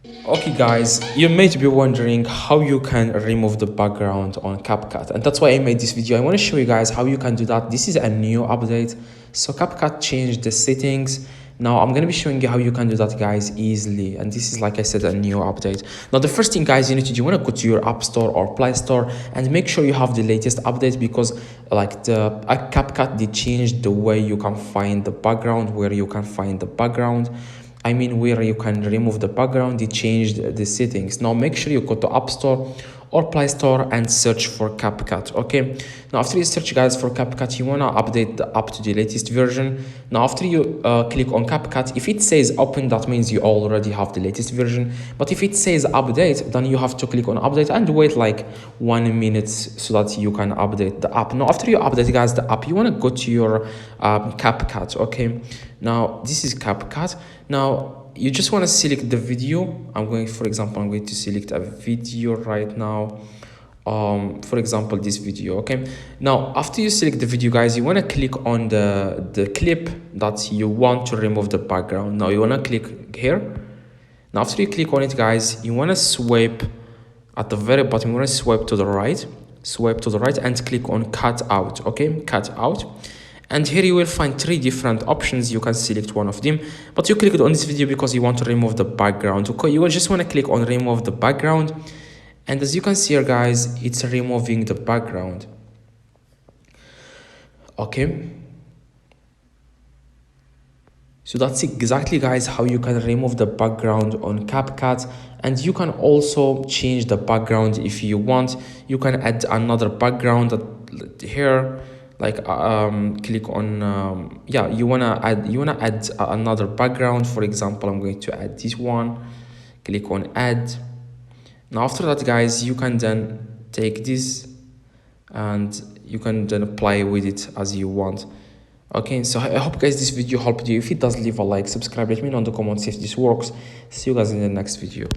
Okay guys, you may be wondering how you can remove the background on CapCut, and that's why I made this video. I want to show you guys how you can do that. This is a new update, so CapCut changed the settings. Now I'm going to be showing you how you can do that guys easily, and this is, like I said, a new update. Now the first thing guys you need to do, you want to go to your App Store or Play Store and make sure you have the latest update, because like the CapCut, they changed the way you can find the background, where you can find the background. I mean, where you can remove the background, they changed the settings. Now make sure you go to App Store or Play Store and search for CapCut. Okay, now after you search guys for CapCut, you want to update the app to the latest version. Now after you click on CapCut, if it says open, that means you already have the latest version. But if it says update, then you have to click on update and wait like 1 minute so that you can update the app. Now after you update guys the app, you want to go to your CapCut. Okay, now this is CapCut. Now you just want to select the video. I'm going to select a video right now, for example this video. Okay, now after you select the video guys, you want to click on the clip that you want to remove the background. Now you want to click here. Now after you click on it guys, you want to swipe at the very bottom. You want to swipe to the right, and click on cut out. Okay, cut out. And here you will find 3 different options. You can select one of them, but you click it on this video because you want to remove the background. Okay, you will just want to click on remove the background, and as you can see here guys, it's removing the background. Okay, so that's exactly guys how you can remove the background on CapCut. And you can also change the background if you want. You can add another background here, like click on you wanna add another background. For example, I'm going to add this one. Click on add. Now after that guys, you can then take this and you can then play with it as you want. Okay, so I hope guys this video helped you. If it does, leave a like, subscribe, let me know in the comments if this works. See you guys in the next video.